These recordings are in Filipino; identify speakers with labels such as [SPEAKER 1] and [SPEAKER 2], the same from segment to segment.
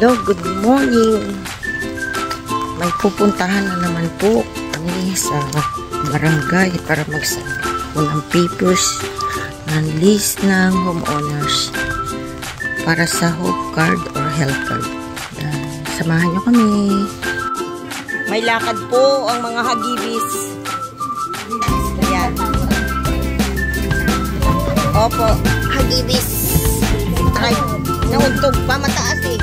[SPEAKER 1] Hello, good morning. May pupuntahan na naman po kami sa barangay para magsabi po ng papers ng list ng homeowners para sa Hope Card or Health Card. Yan. Samahan nyo kami. May lakad po ang mga hagibis. Ayan. Opo, hagibis. Ay, nauntog pa, mataas eh.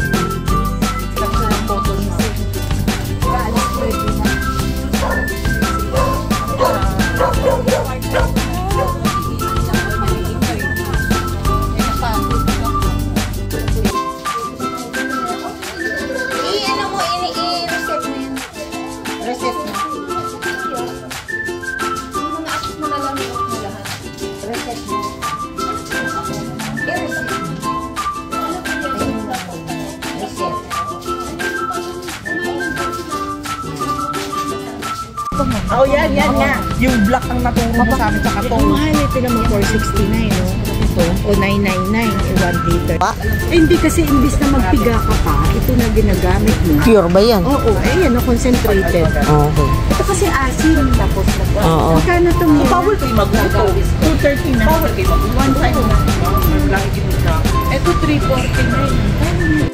[SPEAKER 2] Oh, yan nga. Yung black ang naturo mo sa amin sa katong.
[SPEAKER 3] Mahal ito naman 469, no? Ito, o 999, 1 liter. Hindi kasi imbis na magpiga ka pa, ito na ginagamit mo.
[SPEAKER 1] Pure ba yan?
[SPEAKER 3] Oo, ayan, no, concentrated.
[SPEAKER 1] Okay.
[SPEAKER 3] Ito kasi asin. Tapos na po.
[SPEAKER 1] Oo.
[SPEAKER 3] Magkano ito mo?
[SPEAKER 2] Power kayo magluto. 230 na. Power kayo magluto. 1 time na. Lagi kinuha. Ito 349.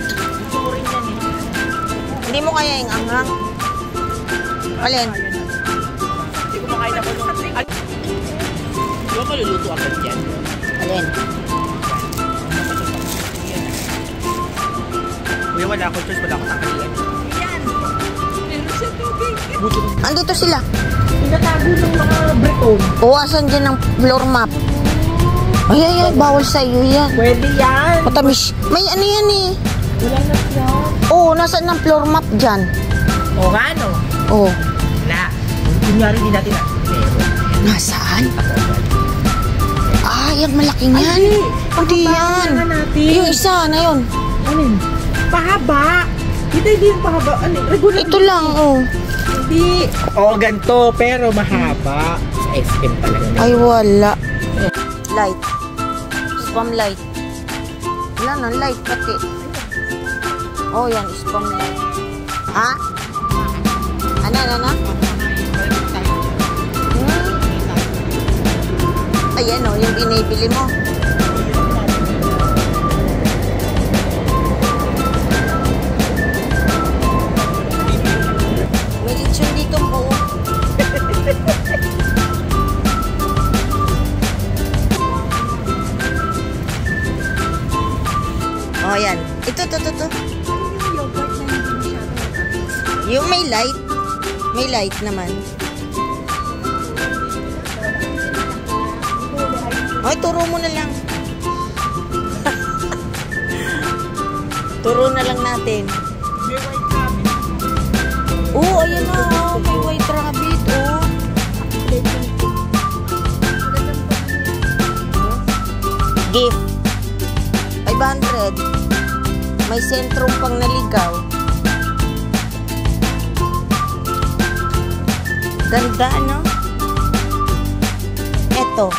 [SPEAKER 1] Hindi mo kaya yung anghang? Alin?
[SPEAKER 2] Hindi ko makain ako nung... Di ba maluluto agad yan?
[SPEAKER 1] Alin?
[SPEAKER 2] Kuya, wala akong choice. Wala akong tangkalian. Yan! Meron siya tubig.
[SPEAKER 1] Andito sila.
[SPEAKER 3] Pinatago ng mga Breton.
[SPEAKER 1] Uwasan dyan ng floor map. Ay, bawal sa iyo yan.
[SPEAKER 3] Pwede yan.
[SPEAKER 1] Matamis. May ano yan eh.
[SPEAKER 3] Wala na siya.
[SPEAKER 1] Oo, nasaan ng floor map dyan?
[SPEAKER 2] O nga, no?
[SPEAKER 1] Oo.
[SPEAKER 2] Wala. Kunyari din natin na.
[SPEAKER 1] Nasaan? Ah, yan malaking yan. Hindi yan. Yung isa na yun.
[SPEAKER 3] Ano? Pahaba. Hindi yung pahaba. Ano? Regular.
[SPEAKER 1] Ito lang, oh.
[SPEAKER 3] Hindi.
[SPEAKER 2] Oo, ganito. Pero mahaba. Sa SM talaga.
[SPEAKER 1] Ay, wala. Light. Spam light. Wala na, light pati. Oh, yan, spam light. Ha? Ano? Ayan o, yung binibili mo. May lechon dito buo. Oh, yan. Ito. Yung may light. May light naman. Ay, turo mo na lang. Turo na lang natin.
[SPEAKER 2] May white rabbit.
[SPEAKER 1] Oo, ayan na. Oh, may white rabbit. Oh. Gift. 500. May sentrum pang naligaw. Ganda, no? Eto.